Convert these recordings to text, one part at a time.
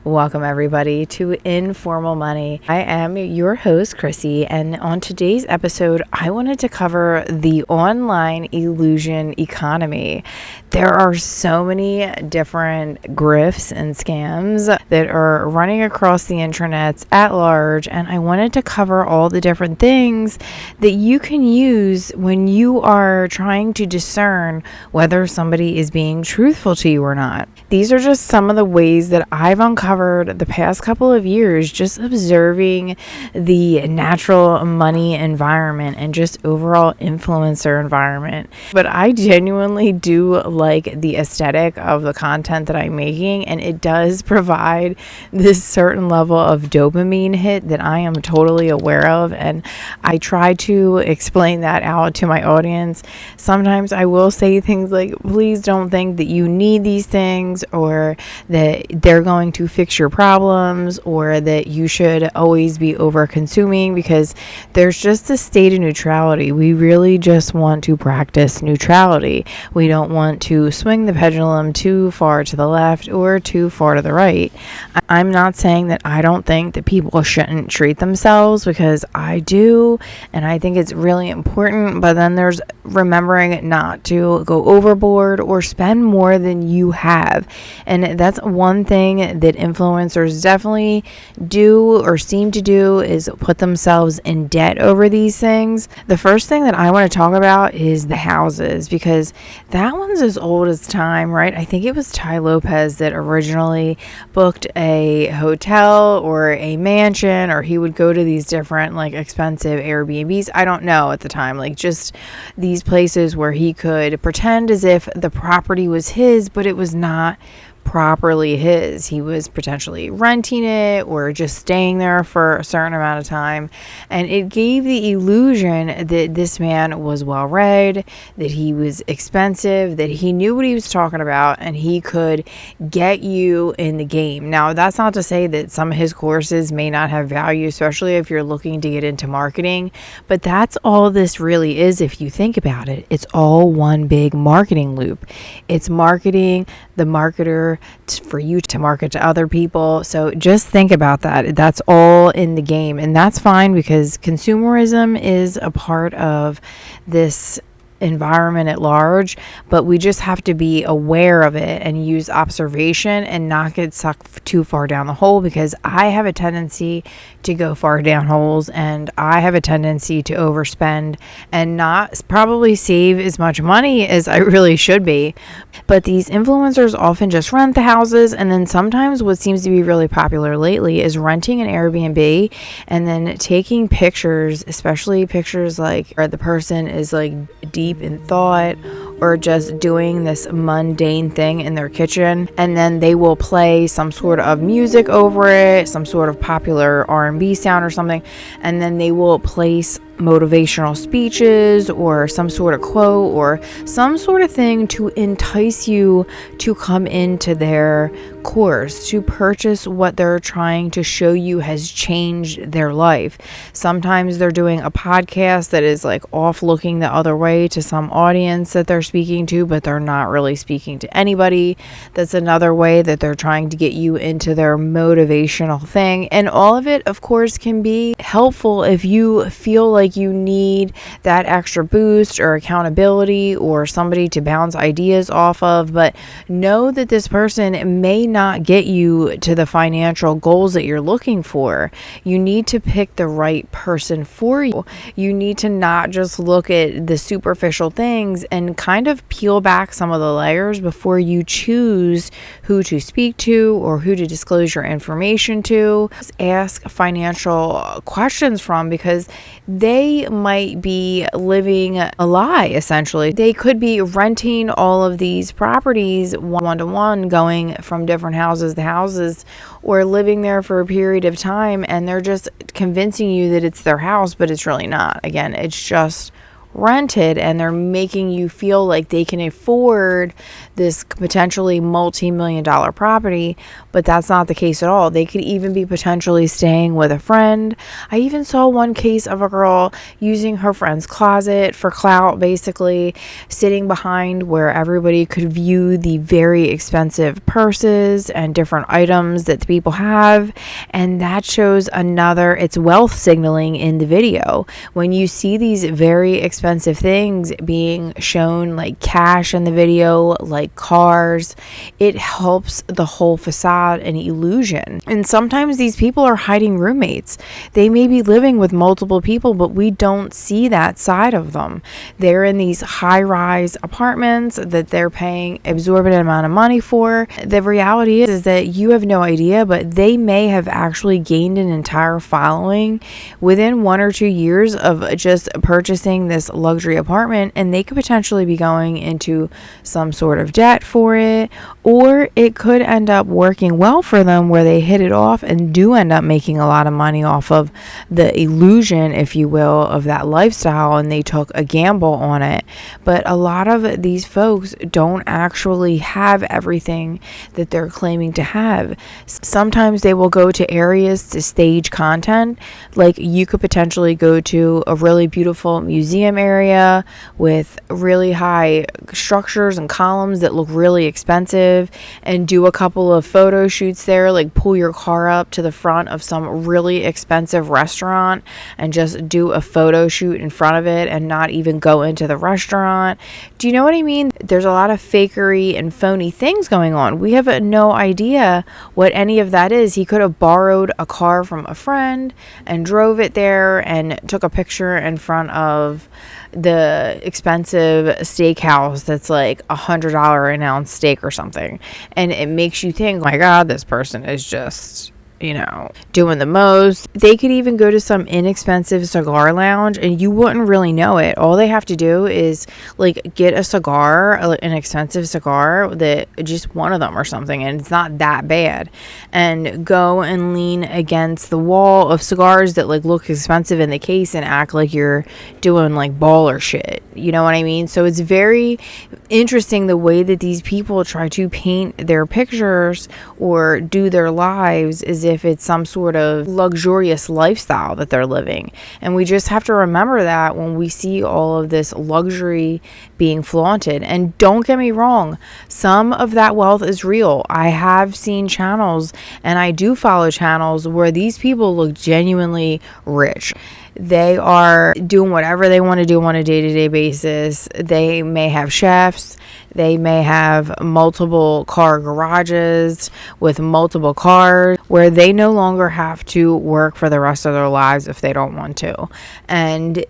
Welcome everybody to Informal Money. I am your host, Chrissy, and on today's episode, I wanted to cover the online illusion economy. There are so many different grifts and scams that are running across the internets at large, and I wanted to cover all the different things that you can use when you are trying to discern whether somebody is being truthful to you or not. These are just some of the ways that I've uncovered the past couple of years just observing the natural money environment and just overall influencer environment. But I genuinely do like the aesthetic of the content that I'm making, and it does provide this certain level of dopamine hit that I am totally aware of, and I try to explain that out to my audience. Sometimes I will say things like, please don't think that you need these things or that they're going to fix your problems or that you should always be over consuming, because there's just a state of neutrality. We really just want to practice neutrality. We don't want to swing the pendulum too far to the left or too far to the right. I'm not saying that I don't think that people shouldn't treat themselves, because I do, and I think it's really important, but then there's remembering not to go overboard or spend more than you have. And that's one thing that influencers definitely do or seem to do, is put themselves in debt over these things. The first thing that I want to talk about is the houses, because that one's as old as time, right? I think it was Tai Lopez that originally booked a hotel or a mansion, or he would go to these different expensive Airbnbs. I don't know at the time, just these places where he could pretend as if the property was his, but it was not properly his. He was potentially renting it or just staying there for a certain amount of time, and it gave the illusion that this man was well read, that he was expensive, that he knew what he was talking about, and he could get you in the game. Now, that's not to say that some of his courses may not have value, especially if you're looking to get into marketing, but that's all this really is. If you think about it, it's all one big marketing loop. It's marketing the marketer for you to market to other people. So just think about that. That's all in the game, and that's fine, because consumerism is a part of this environment at large, but we just have to be aware of it and use observation and not get sucked too far down the hole, because I have a tendency to go far down holes, and I have a tendency to overspend and not probably save as much money as I really should be. But these influencers often just rent the houses, and then sometimes what seems to be really popular lately is renting an Airbnb and then taking pictures, especially pictures where the person is deep in thought or just doing this mundane thing in their kitchen, and then they will play some sort of music over it, some sort of popular R&B sound or something, and then they will place motivational speeches or some sort of quote or some sort of thing to entice you to come into their course, to purchase what they're trying to show you has changed their life. Sometimes they're doing a podcast that is off looking the other way to some audience that they're speaking to, but they're not really speaking to anybody. That's another way that they're trying to get you into their motivational thing. And all of it, of course, can be helpful if you feel like you need that extra boost or accountability or somebody to bounce ideas off of. But know that this person may not get you to the financial goals that you're looking for. You need to pick the right person for you. You need to not just look at the superficial things and kind of peel back some of the layers before you choose who to speak to or who to disclose your information to. Just ask financial questions from, because they might be living a lie, essentially. They could be renting all of these properties one-to-one, going from different houses to houses, or living there for a period of time, and they're just convincing you that it's their house, but it's really not. Again, it's just rented, and they're making you feel like they can afford this potentially multi-million dollar property, but that's not the case at all. They could even be potentially staying with a friend. I even saw one case of a girl using her friend's closet for clout, basically sitting behind where everybody could view the very expensive purses and different items that the people have, and that shows it's wealth signaling in the video. When you see these very expensive things being shown like cash in the video, like cars, it helps the whole facade and illusion. And sometimes these people are hiding roommates. They may be living with multiple people, but we don't see that side of them. They're in these high-rise apartments that they're paying exorbitant amount of money for. The reality is that you have no idea, but they may have actually gained an entire following within 1 or 2 years of just purchasing this luxury apartment, and they could potentially be going into some sort of debt for it, or it could end up working well for them where they hit it off and do end up making a lot of money off of the illusion, if you will, of that lifestyle, and they took a gamble on it. But a lot of these folks don't actually have everything that they're claiming to have. Sometimes they will go to areas to stage content. Like, you could potentially go to a really beautiful museum area with really high structures and columns that look really expensive, and do a couple of photo shoots there, like pull your car up to the front of some really expensive restaurant and just do a photo shoot in front of it and not even go into the restaurant. Do you know what I mean? There's a lot of fakery and phony things going on. We have no idea what any of that is. He could have borrowed a car from a friend and drove it there and took a picture in front of the expensive steakhouse that's like $100 an ounce steak or something, and it makes you think, oh my god, this person is just doing the most. They could even go to some inexpensive cigar lounge and you wouldn't really know it. All they have to do is like get a cigar, an expensive cigar, that just one of them or something, and it's not that bad, and go and lean against the wall of cigars that like look expensive in the case and act like you're doing like baller shit. You know what I mean? So it's very interesting the way that these people try to paint their pictures or do their lives as if it's some sort of luxurious lifestyle that they're living. And we just have to remember that when we see all of this luxury being flaunted. And don't get me wrong, some of that wealth is real. I have seen channels, and I do follow channels where these people look genuinely rich. They are doing whatever they want to do on a day-to-day basis. They may have chefs. They may have multiple car garages with multiple cars where they no longer have to work for the rest of their lives if they don't want to. And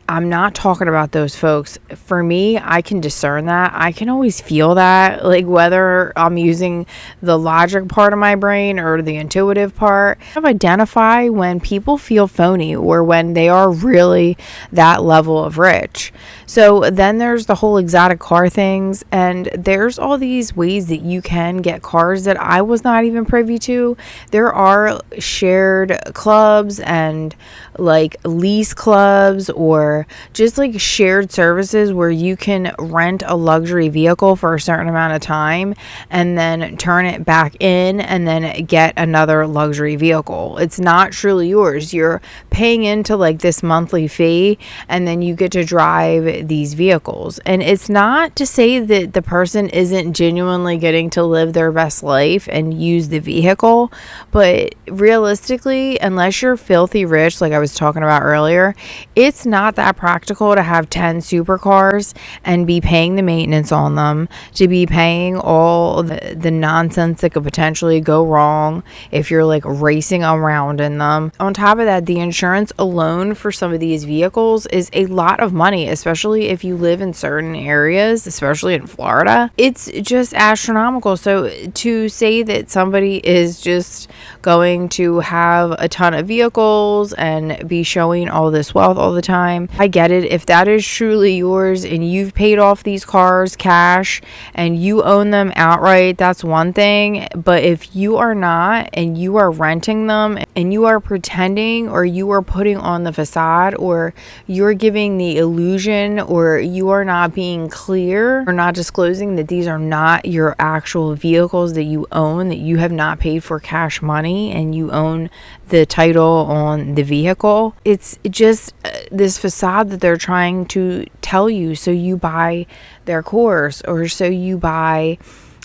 I'm not talking about those folks. For me, I can discern that. I can always feel that, like whether I'm using the logic part of my brain or the intuitive part. I identify when people feel phony or when they are really that level of rich. So then there's the whole exotic car things, and there's all these ways that you can get cars that I was not even privy to. There are shared clubs and like lease clubs, or just like shared services where you can rent a luxury vehicle for a certain amount of time and then turn it back in and then get another luxury vehicle. It's not truly yours. You're paying into like this monthly fee, and then you get to drive these vehicles. And it's not to say that the person isn't genuinely getting to live their best life and use the vehicle, but realistically, unless you're filthy rich, like I was talking about earlier, it's not that practical to have 10 supercars and be paying the maintenance on them, to be paying all the nonsense that could potentially go wrong if you're like racing around in them. On top of that, the insurance alone for some of these vehicles is a lot of money, especially if you live in certain areas, especially in Florida. It's just astronomical. So to say that somebody is just going to have a ton of vehicles and be showing all this wealth all the time, I get it. If that is truly yours and you've paid off these cars cash and you own them outright, that's one thing. But if you are not and you are renting them and you are pretending, or you are putting on the facade, or you're giving the illusion, or you are not being clear or not disclosing that these are not your actual vehicles that you own, that you have not paid for cash money and you own the title on the vehicle. It's just this facade that they're trying to tell you, so you buy their course, or so you buy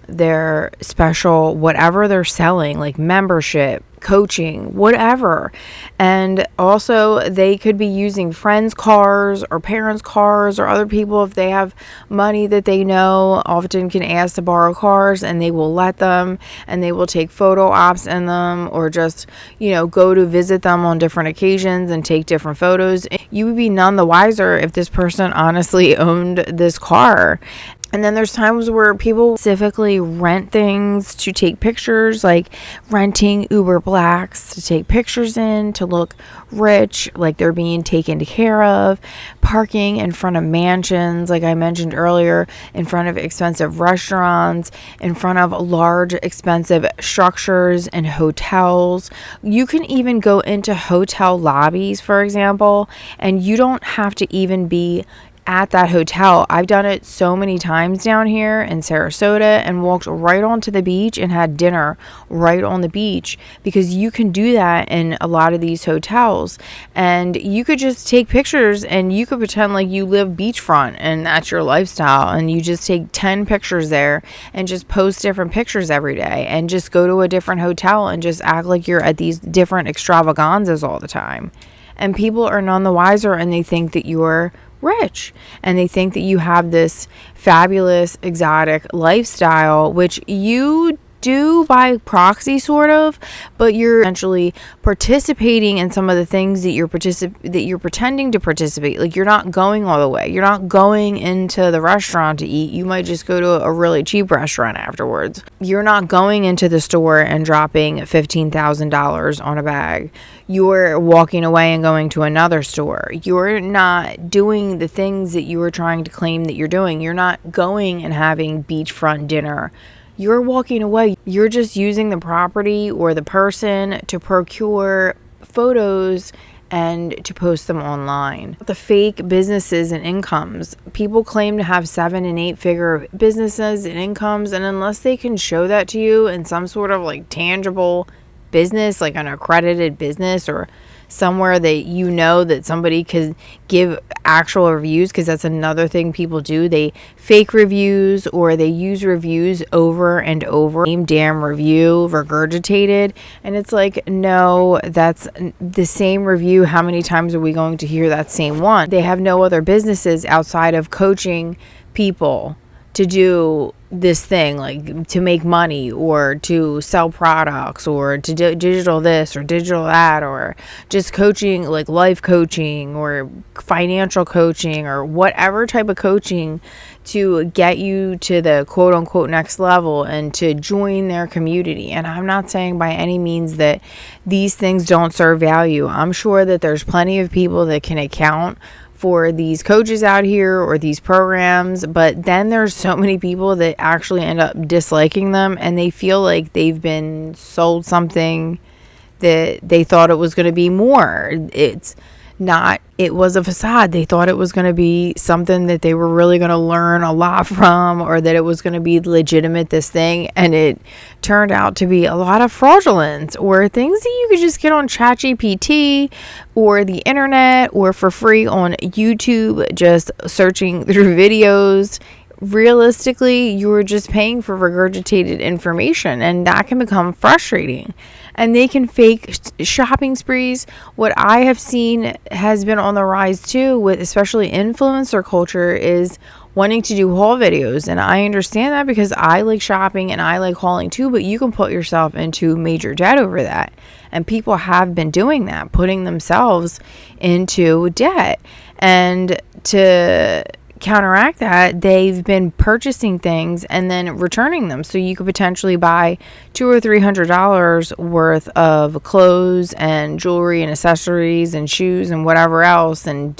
their special whatever they're selling, like membership, coaching, whatever. And also they could be using friends' cars or parents' cars, or other people, if they have money that they know often can ask to borrow cars, and they will let them, and they will take photo ops in them, or just, go to visit them on different occasions and take different photos. You would be none the wiser if this person honestly owned this car. And then there's times where people specifically rent things to take pictures, like renting Uber Blacks to take pictures in, to look rich, like they're being taken care of, parking in front of mansions, like I mentioned earlier, in front of expensive restaurants, in front of large expensive structures and hotels. You can even go into hotel lobbies, for example, and you don't have to even be at that hotel. I've done it so many times down here in Sarasota, and walked right onto the beach and had dinner right on the beach, because you can do that in a lot of these hotels. And you could just take pictures, and you could pretend like you live beachfront and that's your lifestyle, and you just take 10 pictures there and just post different pictures every day, and just go to a different hotel and just act like you're at these different extravaganzas all the time. And people are none the wiser, and they think that you're rich, and they think that you have this fabulous exotic lifestyle, which you do by proxy, sort of, but you're essentially participating in some of the things that you're pretending to participate. Like, you're not going all the way. You're not going into the restaurant to eat. You might just go to a really cheap restaurant afterwards. You're not going into the store and dropping $15,000 on a bag. You're walking away and going to another store. You're not doing the things that you were trying to claim that you're doing. You're not going and having beachfront dinner. You're walking away. You're just using the property or the person to procure photos and to post them online. The fake businesses and incomes. People claim to have 7- and 8-figure businesses and incomes, and unless they can show that to you in some sort of like tangible business, like an accredited business, or somewhere that that somebody could give actual reviews, because that's another thing people do. They fake reviews, or they use reviews over and over. Same damn review regurgitated, and it's like, no, that's the same review. How many times are we going to hear that same one? They have no other businesses outside of coaching people to do this thing, like to make money, or to sell products, or to do digital this or digital that, or just coaching, like life coaching or financial coaching, or whatever type of coaching to get you to the quote unquote next level and to join their community. And I'm not saying by any means that these things don't serve value. I'm sure that there's plenty of people that can account for these coaches out here or these programs, but then there's so many people that actually end up disliking them, and they feel like they've been sold something that they thought it was going to be more. It's not. It was a facade. They thought it was going to be something that they were really going to learn a lot from, or that it was going to be legitimate, this thing, and it turned out to be a lot of fraudulence, or things that you could just get on ChatGPT or the internet, or for free on YouTube, just searching through videos. Realistically, you were just paying for regurgitated information, and that can become frustrating. And they can fake shopping sprees. What I have seen has been on the rise too, with especially influencer culture, is wanting to do haul videos. And I understand that, because I like shopping and I like hauling too, but you can put yourself into major debt over that. And people have been doing that, putting themselves into debt. And to counteract that, they've been purchasing things and then returning them. So you could potentially buy $200 or $300 worth of clothes and jewelry and accessories and shoes and whatever else, and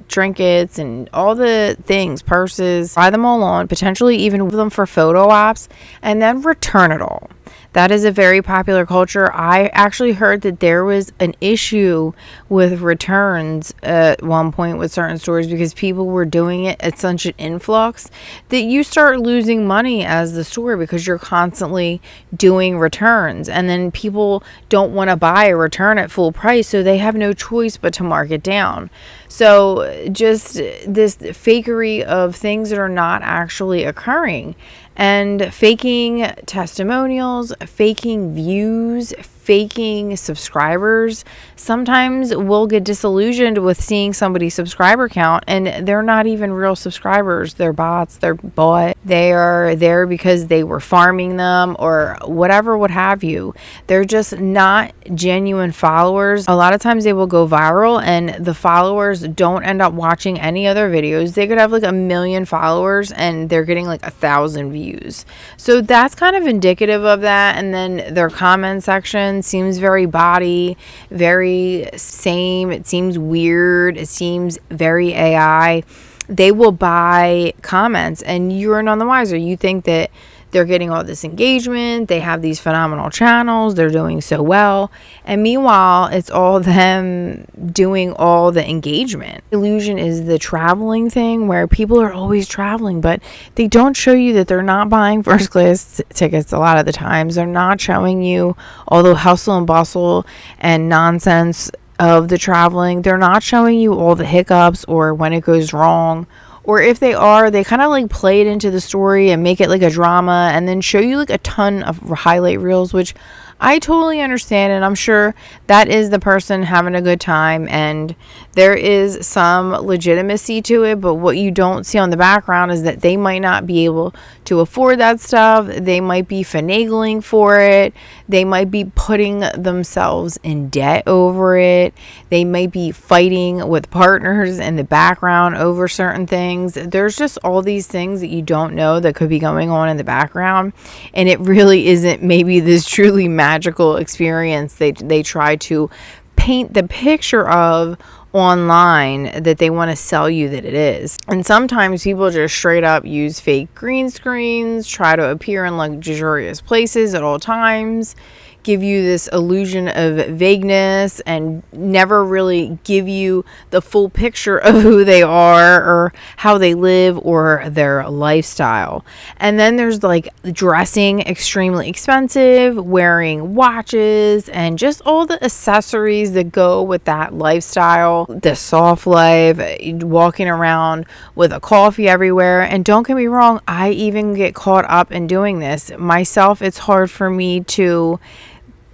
trinkets and all the things, purses, buy them all on, potentially even with them for photo ops, and then return it all. That is a very popular culture. I actually heard that there was an issue with returns at one point with certain stores because people were doing it at such an influx that you start losing money as the store because you're constantly doing returns, and then people don't want to buy a return at full price, so they have no choice but to mark it down. So just this fakery of things that are not actually occurring, and faking testimonials, faking views, faking subscribers. Sometimes we'll get disillusioned with seeing somebody's subscriber count and they're not even real subscribers. They're bots, they're bought. They are there because they were farming them or whatever, what have you. They're just not genuine followers. A lot of times they will go viral and the followers don't end up watching any other videos. They could have like 1 million followers and they're getting like 1,000 views. So that's kind of indicative of that. And then their comment section seems very body, very same. It seems weird. It seems very AI. They will buy comments and you're none the wiser. You think that they're getting all this engagement. They have these phenomenal channels. They're doing so well. And meanwhile, it's all them doing all the engagement. Illusion is the traveling thing where people are always traveling, but they don't show you that they're not buying first class tickets a lot of the times. They're not showing you all the hustle and bustle and nonsense of the traveling. They're not showing you all the hiccups or when it goes wrong. Or if they are, they kind of like play it into the story and make it like a drama and then show you like a ton of highlight reels, which I totally understand. And I'm sure that is the person having a good time and there is some legitimacy to it. But what you don't see on the background is that they might not be able to afford that stuff. They might be finagling for it. They might be putting themselves in debt over it. They might be fighting with partners in the background over certain things. There's just all these things that you don't know that could be going on in the background. And it really isn't maybe this truly magical experience they try to paint the picture of online that they want to sell you that it is. And sometimes people just straight up use fake green screens, try to appear in luxurious places at all times, give you this illusion of vagueness and never really give you the full picture of who they are or how they live or their lifestyle. And then there's like dressing extremely expensive, wearing watches and just all the accessories that go with that lifestyle, the soft life, walking around with a coffee everywhere. And don't get me wrong, I even get caught up in doing this myself. It's hard for me to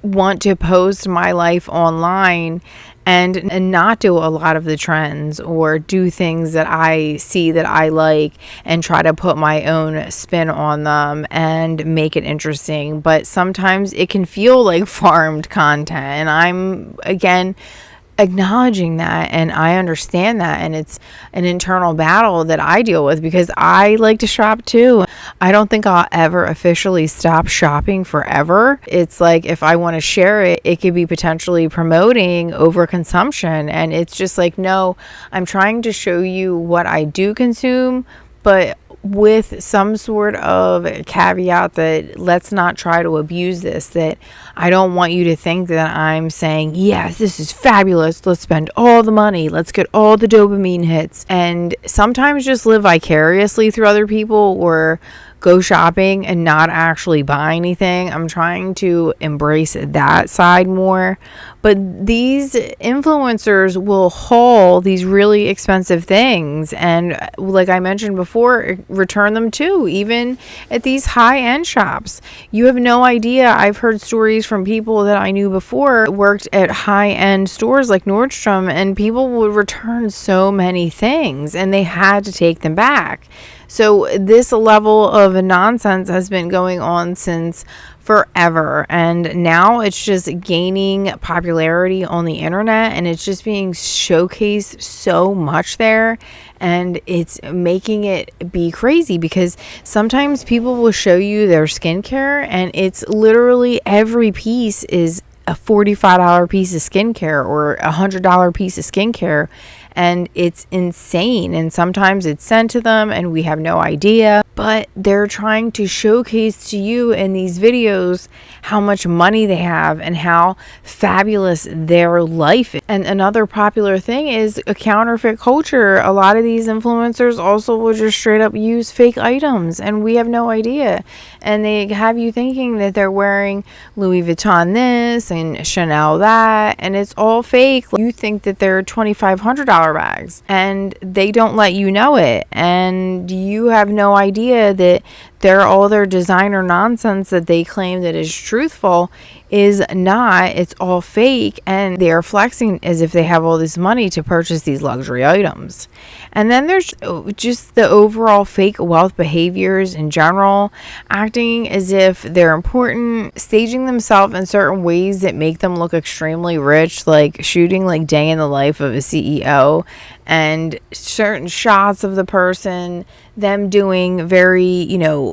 want to post my life online and not do a lot of the trends or do things that I see that I like and try to put my own spin on them and make it interesting. But sometimes it can feel like farmed content, and I'm again acknowledging that, and I understand that, and it's an internal battle that I deal with because I like to shop too. I don't think I'll ever officially stop shopping forever. It's like if I want to share it, it could be potentially promoting overconsumption, and it's just like, no, I'm trying to show you what I do consume, but with some sort of caveat that let's not try to abuse this, that I don't want you to think that I'm saying, yes, this is fabulous, let's spend all the money, let's get all the dopamine hits, and sometimes just live vicariously through other people or go shopping and not actually buy anything. I'm trying to embrace that side more. But these influencers will haul these really expensive things and, like I mentioned before, return them too, even at these high-end shops. You have no idea. I've heard stories from people that I knew before worked at high-end stores like Nordstrom, and people would return so many things and they had to take them back. So this level of nonsense has been going on since forever, and now it's just gaining popularity on the internet, and it's just being showcased so much there, and it's making it be crazy because sometimes people will show you their skincare and it's literally every piece is a $45 piece of skincare or $100 piece of skincare, and it's insane. And sometimes it's sent to them and we have no idea, but they're trying to showcase to you in these videos how much money they have and how fabulous their life is. And another popular thing is a counterfeit culture. A lot of these influencers also will just straight up use fake items and we have no idea. And they have you thinking that they're wearing Louis Vuitton this and Chanel that, and it's all fake. You think that they're $2,500 bags and they don't let you know it, and you have no idea that all their designer nonsense that they claim that is truthful is not. It's all fake, and they are flexing as if they have all this money to purchase these luxury items. And then there's just the overall fake wealth behaviors in general, acting as if they're important, staging themselves in certain ways that make them look extremely rich, like shooting like day in the life of a CEO, and certain shots of the person, them doing very,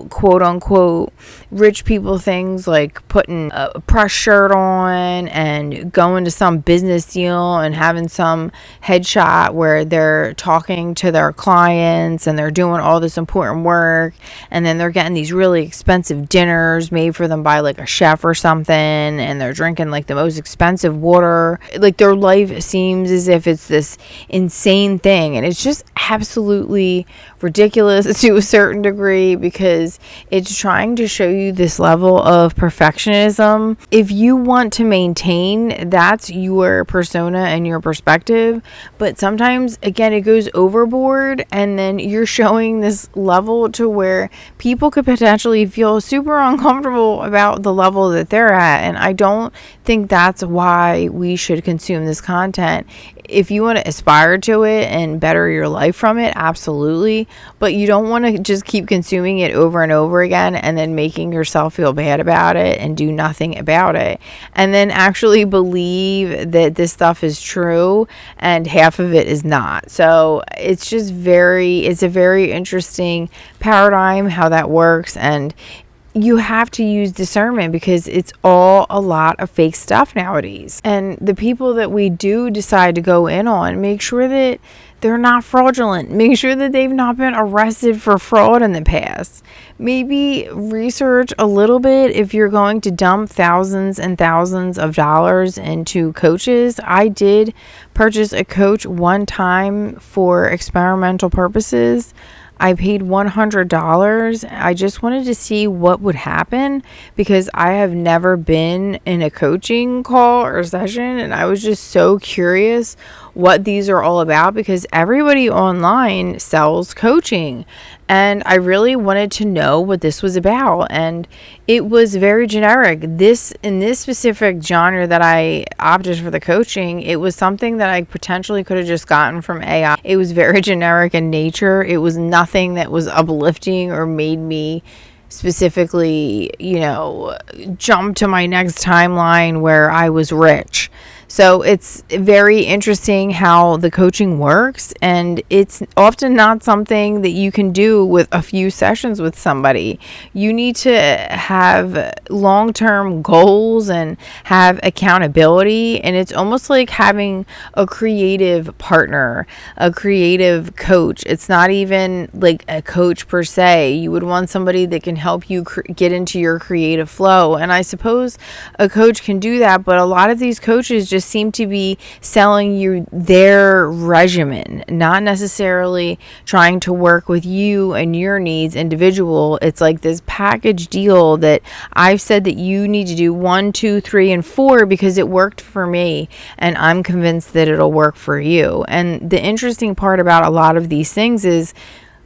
quote unquote rich people things, like putting a press shirt on and going to some business deal and having some headshot where they're talking to their clients and they're doing all this important work, and then they're getting these really expensive dinners made for them by like a chef or something, and they're drinking like the most expensive water. Like their life seems as if it's this insane thing, and it's just absolutely ridiculous to a certain degree because it's trying to show you this level of perfectionism. If you want to maintain, that's your persona and your perspective, but sometimes again it goes overboard, and then you're showing this level to where people could potentially feel super uncomfortable about the level that they're at. And I don't think that's why we should consume this content. If you want to aspire to it and better your life from it, absolutely. But you don't want to just keep consuming it over and over again and then making yourself feel bad about it and do nothing about it. And then actually believe that this stuff is true and half of it is not. So it's just it's a very interesting paradigm how that works. And you have to use discernment because it's all a lot of fake stuff nowadays. And the people that we do decide to go in on, make sure that they're not fraudulent. Make sure that they've not been arrested for fraud in the past. Maybe research a little bit if you're going to dump thousands and thousands of dollars into coaches. I did purchase a coach one time for experimental purposes. I paid $100. I just wanted to see what would happen because I have never been in a coaching call or session, and I was just so curious what these are all about because everybody online sells coaching, and I really wanted to know what this was about. And it was very generic. In this specific genre that I opted for the coaching, it was something that I potentially could have just gotten from AI. It was very generic in nature. It was nothing that was uplifting or made me specifically, jump to my next timeline where I was rich. So it's very interesting how the coaching works, and it's often not something that you can do with a few sessions with somebody. You need to have long-term goals and have accountability, and it's almost like having a creative partner, a creative coach. It's not even like a coach per se. You would want somebody that can help you get into your creative flow, and I suppose a coach can do that, but a lot of these coaches just seem to be selling you their regimen, not necessarily trying to work with you and your needs individual. It's like this package deal that I've said that you need to do 1, 2, 3, and 4 because it worked for me, and I'm convinced that it'll work for you. And the interesting part about a lot of these things is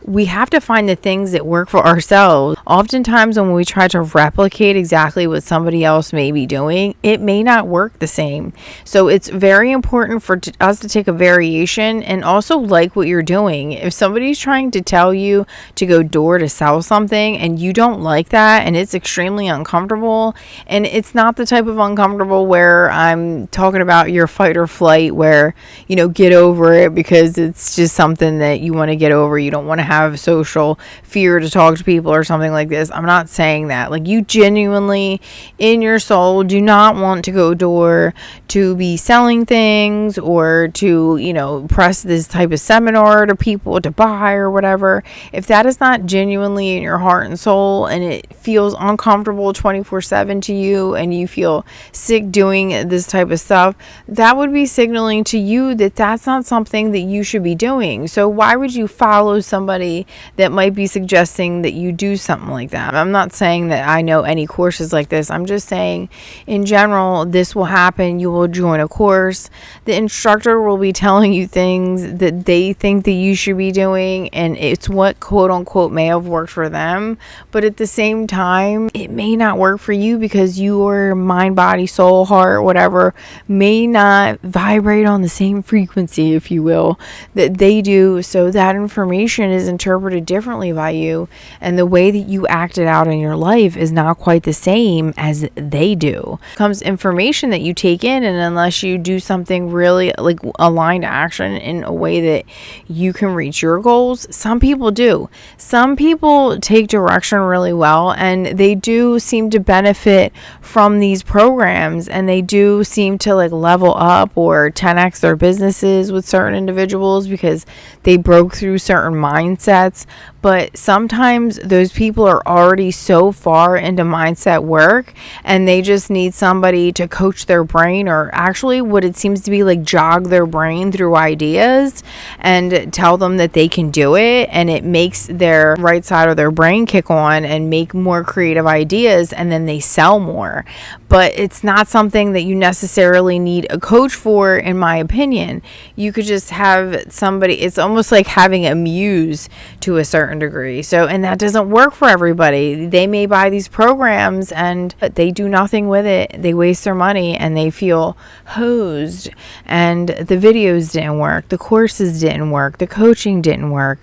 we have to find the things that work for ourselves. Oftentimes when we try to replicate exactly what somebody else may be doing, it may not work the same. So it's very important for us to take a variation and also like what you're doing. If somebody's trying to tell you to go door to sell something and you don't like that and it's extremely uncomfortable, and it's not the type of uncomfortable where I'm talking about your fight or flight where, get over it because it's just something that you want to get over. You don't want to have social fear to talk to people or something like this. I'm not saying that. Like, you genuinely in your soul do not want to go door to be selling things or to, press this type of seminar to people to buy or whatever. If that is not genuinely in your heart and soul and it feels uncomfortable 24/7 to you and you feel sick doing this type of stuff, that would be signaling to you that that's not something that you should be doing. So why would you follow somebody that might be suggesting that you do something like that? I'm not saying that I know any courses like this. I'm just saying in general, this will happen. You will join a course. The instructor will be telling you things that they think that you should be doing, and it's what quote unquote may have worked for them. But at the same time, it may not work for you because your mind, body, soul, heart, whatever, may not vibrate on the same frequency, if you will, that they do. So that information is interpreted differently by you, and the way that you act it out in your life is not quite the same as they do. Comes information that you take in, and unless you do something really like aligned action in a way that you can reach your goals, some people do. Some people take direction really well, and they do seem to benefit from these programs, and they do seem to like level up or 10x their businesses with certain individuals because they broke through certain mindsets. But sometimes those people are already so far into mindset work and they just need somebody to coach their brain, or actually what it seems to be like jog their brain through ideas and tell them that they can do it, and it makes their right side of their brain kick on and make more creative ideas, and then they sell more. But it's not something that you necessarily need a coach for, in my opinion. You could just have somebody. It's almost like having a muse to a certain degree. So, and that doesn't work for everybody. They may buy these programs and they do nothing with it. They waste their money and they feel hosed, and the videos didn't work, the courses didn't work, the coaching didn't work,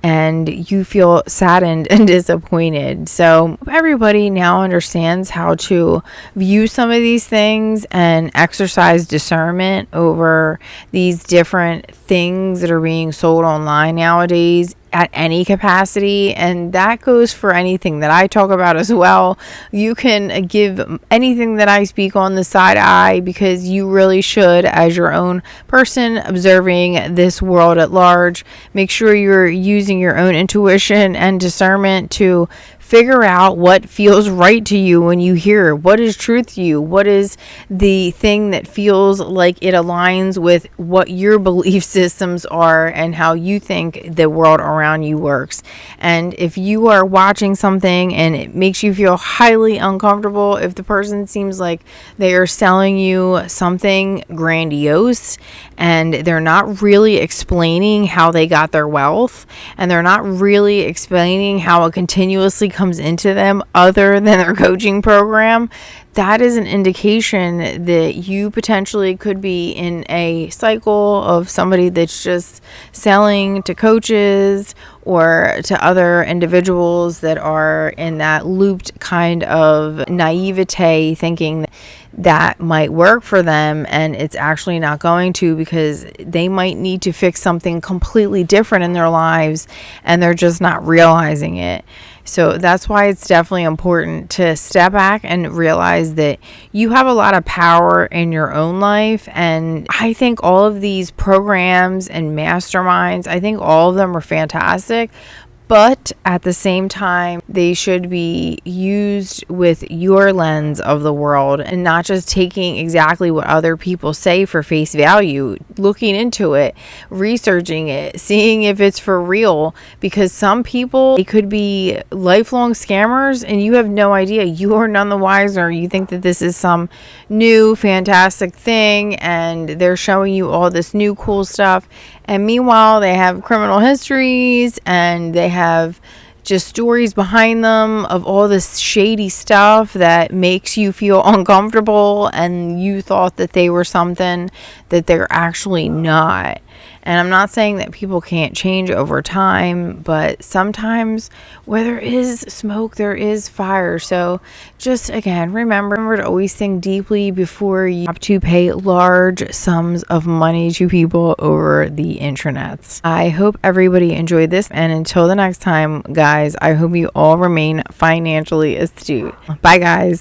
and you feel saddened and disappointed. So everybody now understands how to view some of these things and exercise discernment over these different things that are being sold online nowadays at any capacity. And that goes for anything that I talk about as well. You can give anything that I speak on the side eye, because you really should, as your own person observing this world at large, make sure you're using your own intuition and discernment to figure out what feels right to you when you hear what is truth to you, what is the thing that feels like it aligns with what your belief systems are and how you think the world around you works. And if you are watching something and it makes you feel highly uncomfortable, if the person seems like they are selling you something grandiose and they're not really explaining how they got their wealth, and they're not really explaining how it continuously comes into them other than their coaching program, that is an indication that you potentially could be in a cycle of somebody that's just selling to coaches or to other individuals that are in that looped kind of naivete, thinking that might work for them, and it's actually not going to, because they might need to fix something completely different in their lives and they're just not realizing it. So that's why it's definitely important to step back and realize that you have a lot of power in your own life. And I think all of these programs and masterminds, I think all of them are fantastic. But at the same time, they should be used with your lens of the world and not just taking exactly what other people say for face value, looking into it, researching it, seeing if it's for real, because some people, they could be lifelong scammers and you have no idea. You are none the wiser. You think that this is some new fantastic thing and they're showing you all this new cool stuff. And meanwhile, they have criminal histories and they have just stories behind them of all this shady stuff that makes you feel uncomfortable, and you thought that they were something that they're actually not. And I'm not saying that people can't change over time, but sometimes where there is smoke, there is fire. So just again, remember to always think deeply before you have to pay large sums of money to people over the internet. I hope everybody enjoyed this, and until the next time, guys, I hope you all remain financially astute. Bye, guys.